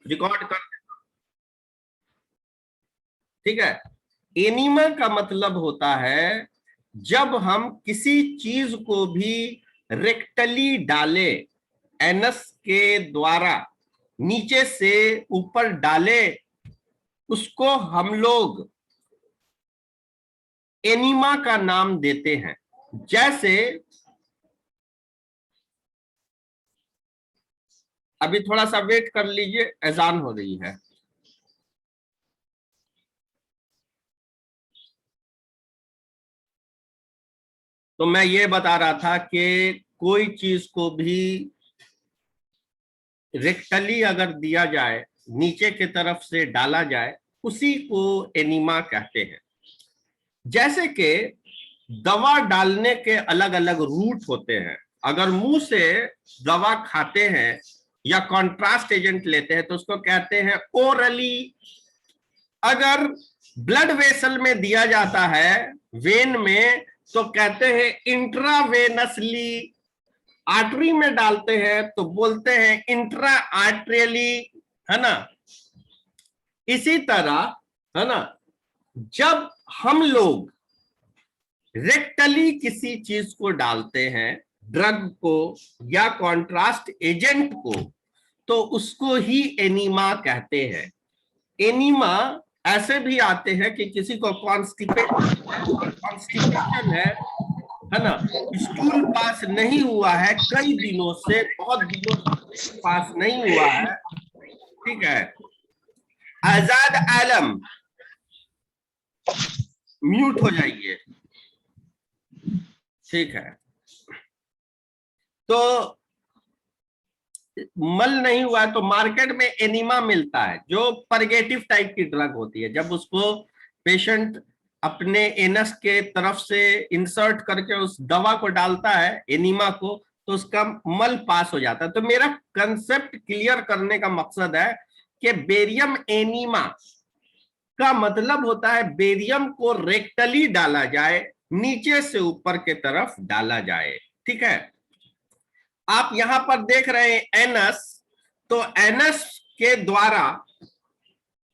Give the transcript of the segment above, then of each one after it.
Record कर, ठीक है। एनीमा का मतलब होता है जब हम किसी चीज को भी रेक्टली डाले, एनस के द्वारा नीचे से ऊपर डाले, उसको हम लोग एनीमा का नाम देते हैं। जैसे अभी थोड़ा सा वेट कर लीजिए, अजान हो रही है। तो मैं ये बता रहा था कि कोई चीज को भी रेक्टली अगर दिया जाए, नीचे की तरफ से डाला जाए, उसी को एनीमा कहते हैं। जैसे कि दवा डालने के अलग अलग रूट होते हैं। अगर मुंह से दवा खाते हैं या कॉन्ट्रास्ट एजेंट लेते हैं तो उसको कहते हैं ओरली। अगर ब्लड वेसल में दिया जाता है, वेन में, तो कहते हैं इंट्रावेनसली। आर्टरी में डालते हैं तो बोलते हैं इंट्रा आर्ट्रियली, है ना। इसी तरह, है ना, जब हम लोग रेक्टली किसी चीज को डालते हैं, ड्रग को या कॉन्ट्रास्ट एजेंट को, तो उसको ही एनीमा कहते हैं। एनीमा ऐसे भी आते हैं कि किसी को कॉन्स्टिपेशन है ना, स्टूल पास नहीं हुआ है कई दिनों से, बहुत दिनों से पास नहीं हुआ है, ठीक है। आजाद आलम, म्यूट हो जाइए, ठीक है। तो मल नहीं हुआ तो मार्केट में एनीमा मिलता है, जो परगेटिव टाइप की ड्रग होती है। जब उसको पेशेंट अपने एनस के तरफ से इंसर्ट करके उस दवा को डालता है, एनीमा को, तो उसका मल पास हो जाता है। तो मेरा कंसेप्ट क्लियर करने का मकसद है कि बेरियम एनीमा का मतलब होता है बेरियम को रेक्टली डाला जाए, नीचे से ऊपर के तरफ डाला जाए, ठीक है। आप यहां पर देख रहे हैं एनस, तो एनस के द्वारा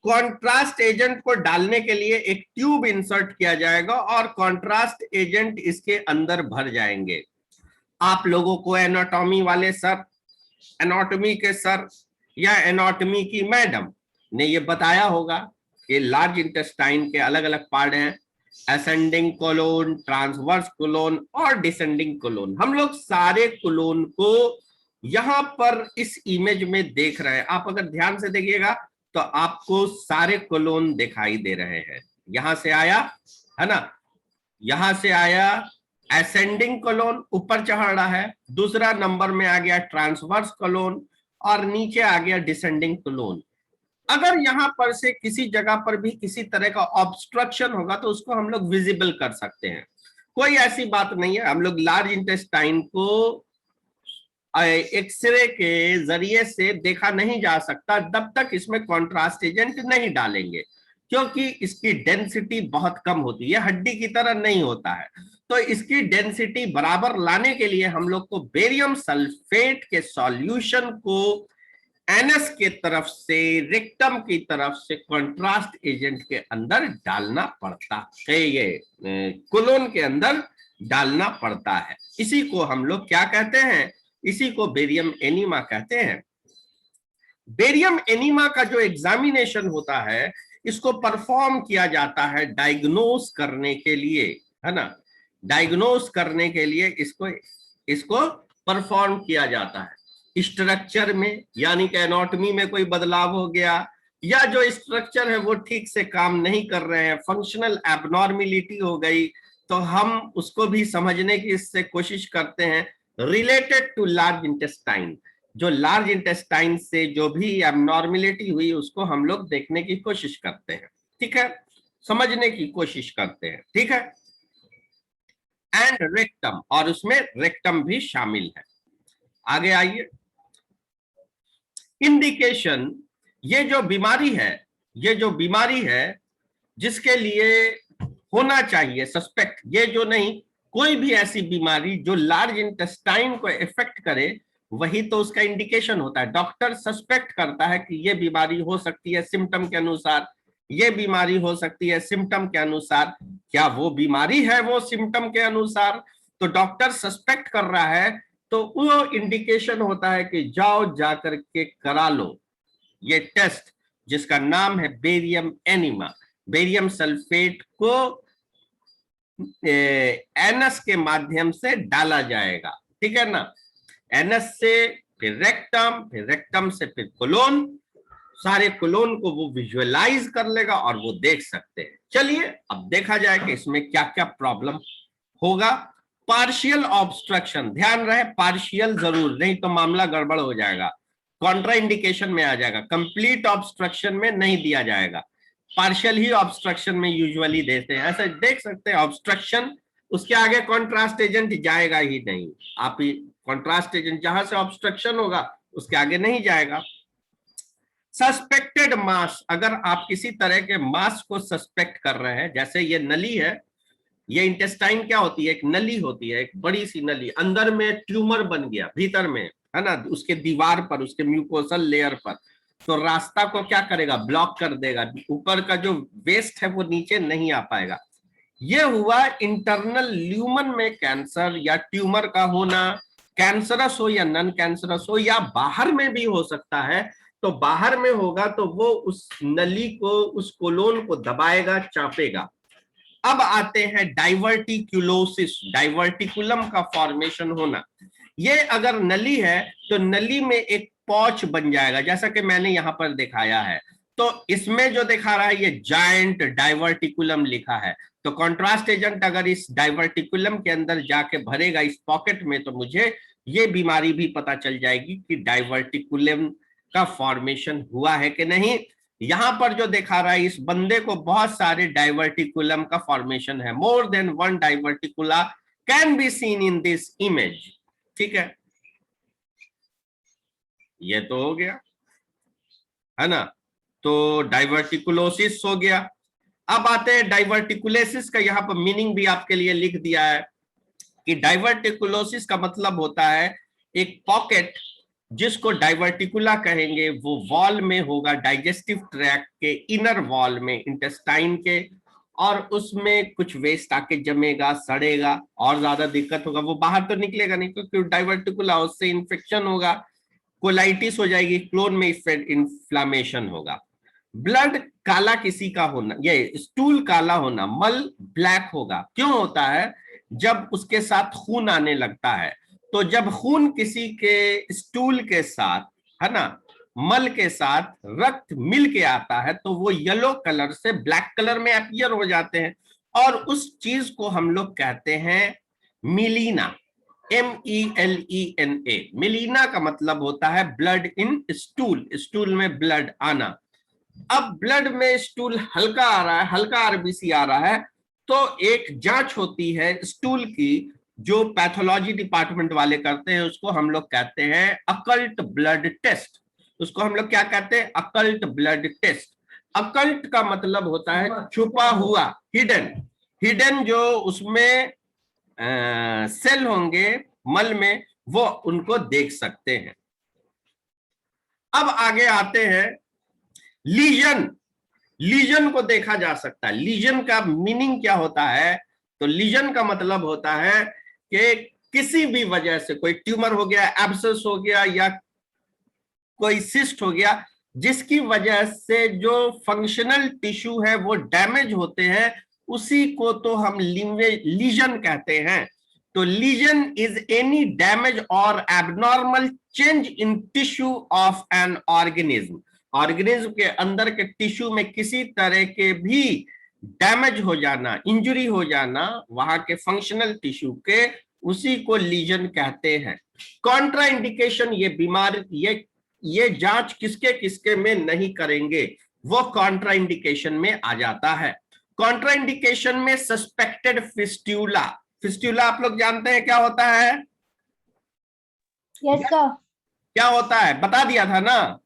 कॉन्ट्रास्ट एजेंट को डालने के लिए एक ट्यूब इंसर्ट किया जाएगा और कॉन्ट्रास्ट एजेंट इसके अंदर भर जाएंगे। आप लोगों को एनाटॉमी वाले सर, एनाटॉमी के सर या एनाटॉमी की मैडम ने ये बताया होगा कि लार्ज इंटेस्टाइन के अलग अलग पार्ट हैं, असेंडिंग कोलोन, ट्रांसवर्स कोलोन और डिसेंडिंग कोलोन। हम लोग सारे कोलोन को यहां पर इस इमेज में देख रहे हैं। आप अगर ध्यान से देखिएगा तो आपको सारे कोलोन दिखाई दे रहे हैं। यहां से आया, है ना, यहां से आया असेंडिंग कोलोन, ऊपर चढ़ रहा है। दूसरा नंबर में आ गया ट्रांसवर्स कोलोन और नीचे आ गया डिसेंडिंग कोलोन। अगर यहां पर से किसी जगह पर भी किसी तरह का ऑब्स्ट्रक्शन होगा तो उसको हम लोग विजिबल कर सकते हैं। कोई ऐसी बात नहीं है, हम लोग लार्ज इंटेस्टाइन को एक्सरे के जरिए से देखा नहीं जा सकता जब तक इसमें कॉन्ट्रास्ट एजेंट नहीं डालेंगे, क्योंकि इसकी डेंसिटी बहुत कम होती है, हड्डी की तरह नहीं होता है। तो इसकी डेंसिटी बराबर लाने के लिए हम लोग को बेरियम सल्फेट के सॉल्यूशन को एनस के तरफ से, रेक्टम की तरफ से कॉन्ट्रास्ट एजेंट के अंदर डालना पड़ता है, ये कोलोन के अंदर डालना पड़ता है। इसी को हम लोग क्या कहते हैं, इसी को बेरियम एनीमा कहते हैं। बेरियम एनीमा का जो एग्जामिनेशन होता है, इसको परफॉर्म किया जाता है डायग्नोस करने के लिए, है ना, डायग्नोस करने के लिए इसको परफॉर्म किया जाता है। स्ट्रक्चर में, यानी कि एनाटॉमी में कोई बदलाव हो गया, या जो स्ट्रक्चर है वो ठीक से काम नहीं कर रहे हैं, फंक्शनल एबनॉर्मेलिटी हो गई, तो हम उसको भी समझने की इससे कोशिश करते हैं। रिलेटेड टू लार्ज इंटेस्टाइन, जो लार्ज इंटेस्टाइन से जो भी एबनॉर्मेलिटी हुई उसको हम लोग देखने की कोशिश करते हैं, ठीक है, समझने की कोशिश करते हैं, ठीक है। एंड रेक्टम, और उसमें रेक्टम भी शामिल है। आगे आइए। इंडिकेशन, ये जो बीमारी है जिसके लिए होना चाहिए सस्पेक्ट, ये जो नहीं, कोई भी ऐसी बीमारी जो लार्ज इंटेस्टाइन को इफेक्ट करे, वही तो उसका इंडिकेशन होता है। डॉक्टर सस्पेक्ट करता है कि ये बीमारी हो सकती है सिम्टम के अनुसार, ये बीमारी हो सकती है सिम्टम के अनुसार। क्या वो बीमारी है वो सिम्टम के अनुसार? तो डॉक्टर सस्पेक्ट कर रहा है तो वो इंडिकेशन होता है कि जाओ जाकर के करा लो ये टेस्ट, जिसका नाम है बेरियम एनीमा। बेरियम सल्फेट को एनस के माध्यम से डाला जाएगा, ठीक है ना। एनस से फिर रेक्टम से फिर कोलोन, सारे कोलोन को वो विजुअलाइज कर लेगा और वो देख सकते हैं। चलिए अब देखा जाए कि इसमें क्या क्या प्रॉब्लम होगा। पार्शियल ऑब्स्ट्रक्शन, ध्यान रहे पार्शियल जरूर, नहीं तो मामला गड़बड़ हो जाएगा, कॉन्ट्रा इंडिकेशन में आ जाएगा। कंप्लीट ऑब्स्ट्रक्शन में नहीं दिया जाएगा, पार्शियल ही ऑब्स्ट्रक्शन में यूजुअली देते हैं। ऐसे देख सकते हैं ऑब्स्ट्रक्शन, उसके आगे कॉन्ट्रास्ट एजेंट जाएगा ही नहीं। आप कॉन्ट्रास्ट एजेंट जहां से ऑब्स्ट्रक्शन होगा उसके आगे नहीं जाएगा। सस्पेक्टेड मास, अगर आप किसी तरह के मास को सस्पेक्ट कर रहे हैं, जैसे ये नली है, ये इंटेस्टाइन क्या होती है, एक नली होती है, एक बड़ी सी नली, अंदर में ट्यूमर बन गया भीतर में, है ना, उसके दीवार पर, उसके म्यूकोसल लेयर पर, तो रास्ता को क्या करेगा, ब्लॉक कर देगा, ऊपर का जो वेस्ट है वो नीचे नहीं आ पाएगा। ये हुआ इंटरनल ल्यूमन में कैंसर या ट्यूमर का होना, कैंसरस हो या नॉन कैंसरस हो, या बाहर में भी हो सकता है। तो बाहर में होगा तो वो उस नली को, उस कोलोन को दबाएगा, चापेगा। अब आते हैं डाइवर्टिकुलोसिस, डाइवर्टिकुलम का फॉर्मेशन होना। ये अगर नली है तो नली में एक पॉच बन जाएगा, जैसा कि मैंने यहां पर दिखाया है। तो इसमें जो दिखा रहा है ये जायंट डाइवर्टिकुलम लिखा है, तो कॉन्ट्रास्ट एजेंट अगर इस डाइवर्टिकुलम के अंदर जाके भरेगा इस पॉकेट में, तो मुझे ये बीमारी भी पता चल जाएगी कि डाइवर्टिकुलम का फॉर्मेशन हुआ है कि नहीं। यहां पर जो दिखा रहा है इस बंदे को बहुत सारे डाइवर्टिकुलम का फॉर्मेशन है, more than one diverticula can be seen in this image, ठीक है। ये तो हो गया, है ना, तो डाइवर्टिकुलोसिस हो गया। अब आते हैं डाइवर्टिकुलोसिस का, यहां पर मीनिंग भी आपके लिए लिख दिया है कि डाइवर्टिकुलोसिस का मतलब होता है एक पॉकेट, जिसको डाइवर्टिकुला कहेंगे, वो वॉल में होगा, डाइजेस्टिव ट्रैक्ट के इनर वॉल में, इंटेस्टाइन के, और उसमें कुछ वेस्ट आके जमेगा, सड़ेगा, और ज्यादा दिक्कत होगा। वो बाहर तो निकलेगा नहीं क्योंकि डाइवर्टिकुला, उससे इन्फेक्शन होगा, कोलाइटिस हो जाएगी, क्लोन में इन्फ्लामेशन होगा। ब्लड काला किसी का होना, ये स्टूल काला होना, मल ब्लैक होगा, क्यों होता है, जब उसके साथ खून आने लगता है। तो जब खून किसी के स्टूल के साथ, है ना, मल के साथ रक्त मिल के आता है तो वो येलो कलर से ब्लैक कलर में अपीयर हो जाते हैं, और उस चीज को हम लोग कहते हैं मिलीना, MELENA। मिलीना का मतलब होता है ब्लड इन स्टूल, स्टूल में ब्लड आना। अब ब्लड में स्टूल हल्का आ रहा है, हल्का आरबीसी आ रहा है, तो एक जांच होती है स्टूल की, जो पैथोलॉजी डिपार्टमेंट वाले करते हैं, उसको हम लोग कहते हैं अकल्ट ब्लड टेस्ट। उसको हम लोग क्या कहते हैं, अकल्ट ब्लड टेस्ट। अकल्ट का मतलब होता है छुपा हुआ, हिडन। हिडन जो उसमें सेल होंगे मल में, वो उनको देख सकते हैं। अब आगे आते हैं लीजन। लीजन को देखा जा सकता है। लीजन का मीनिंग क्या होता है, तो लीजन का मतलब होता है कि किसी भी वजह से कोई ट्यूमर हो गया, एब्सेस हो गया, या कोई सिस्ट हो गया, जिसकी वजह से जो फंक्शनल टिश्यू है वो डैमेज होते हैं, उसी को तो हम लीजन कहते हैं। तो लीजन इज एनी डैमेज और abnormal change in tissue of an organism. Organism के अंदर के टिश्यू में किसी तरह के भी डैमेज हो जाना, इंजरी हो जाना वहां के फंक्शनल टिश्यू के, उसी को लीजन कहते हैं। कॉन्ट्रा इंडिकेशन, ये बीमार, ये जांच किसके किसके में नहीं करेंगे, वो कॉन्ट्रा इंडिकेशन में आ जाता है। कॉन्ट्रा इंडिकेशन में सस्पेक्टेड फिस्ट्यूला, फिस्ट्यूला आप लोग जानते हैं क्या होता है? Yes sir. क्या होता है बता दिया था ना?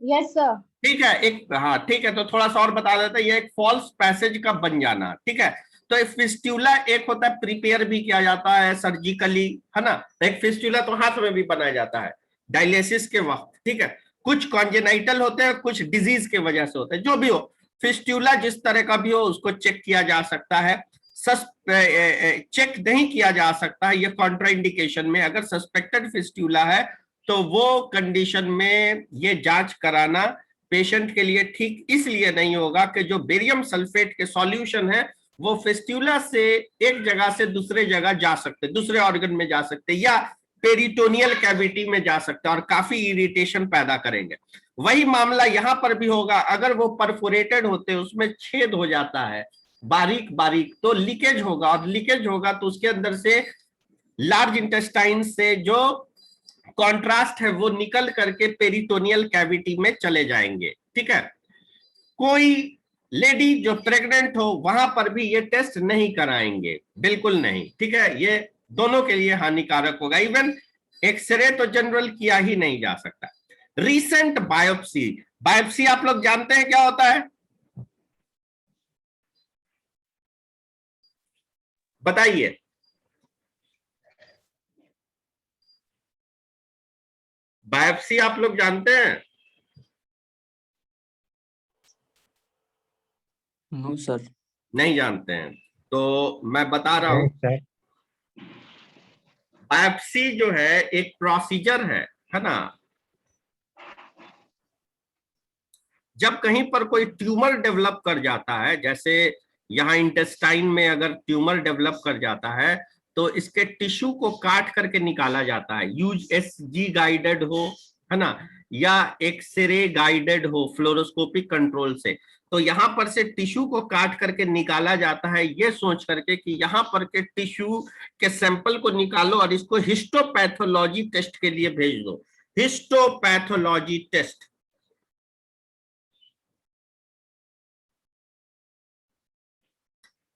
Yes sir. ठीक है, एक, हाँ ठीक है, तो थोड़ा सा और बता देते हैं, ये एक फॉल्स पैसेज का बन जाना, ठीक है। तो फिस्टूला एक होता है प्रिपेयर भी किया जाता है सर्जिकली, है ना, एक फिस्टूला तो हाथ में भी बनाया जाता है डायलिसिस के वक्त, ठीक है। कुछ कॉन्जेनाइटल होते हैं, कुछ डिजीज के वजह से होते हैं, जो भी हो फिस्टूला जिस तरह का भी हो उसको चेक किया जा सकता है। चेक नहीं किया जा सकता है ये कॉन्ट्राइंडिकेशन में, अगर सस्पेक्टेड फिस्टूला है तो वो कंडीशन में ये जांच कराना पेशेंट के लिए ठीक इसलिए नहीं होगा कि जो बेरियम सल्फेट के सॉल्यूशन है वो फिस्टूला से एक जगह से दूसरे जगह जा सकते, दूसरे ऑर्गन में जा सकते, या पेरिटोनियल कैविटी में जा सकते और काफी इरिटेशन पैदा करेंगे। वही मामला यहां पर भी होगा, अगर वो परफोरेटेड होते उसमें छेद हो जाता है बारीक बारीक तो लीकेज होगा, और लीकेज होगा तो उसके अंदर से लार्ज इंटेस्टाइन से जो कॉन्ट्रास्ट है वो निकल करके पेरिटोनियल कैविटी में चले जाएंगे, ठीक है। कोई लेडी जो प्रेग्नेंट हो वहां पर भी ये टेस्ट नहीं कराएंगे, बिल्कुल नहीं, ठीक है। ये दोनों के लिए हानिकारक होगा। इवन एक्सरे तो जनरल किया ही नहीं जा सकता। रीसेंट बायोप्सी, बायोप्सी आप लोग जानते हैं क्या होता है, बताइए। बायोप्सी आप लोग जानते हैं? No sir. नहीं जानते हैं तो मैं बता रहा हूं। बायोप्सी जो है एक प्रोसीजर है ना। जब कहीं पर कोई ट्यूमर डेवलप कर जाता है, जैसे यहाँ इंटेस्टाइन में अगर ट्यूमर डेवलप कर जाता है तो इसके टिश्यू को काट करके निकाला जाता है, यूएसजी गाइडेड हो, है ना, या एक्सरे गाइडेड हो फ्लोरोस्कोपिक कंट्रोल से। तो यहाँ पर से टिश्यू को काट करके निकाला जाता है ये सोच करके कि यहाँ पर के टिश्यू के सैंपल को निकालो और इसको हिस्टोपैथोलॉजी टेस्ट के लिए भेज दो। हिस्टोपैथोलॉजी टेस्ट,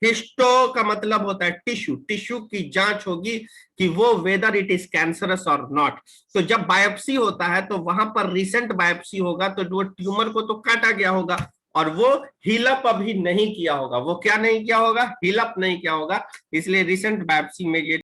हिस्टो का मतलब होता है टिश्यू, टिश्यू की जांच होगी कि वो वेदर इट इज कैंसरस और नॉट। तो जब बायोप्सी होता है तो वहां पर रिसेंट बायोप्सी होगा तो वो ट्यूमर को तो काटा गया होगा और वो हीलअप अभी नहीं किया होगा। वो क्या नहीं किया होगा? हीलअप नहीं किया होगा, इसलिए रिसेंट बायोप्सी में ये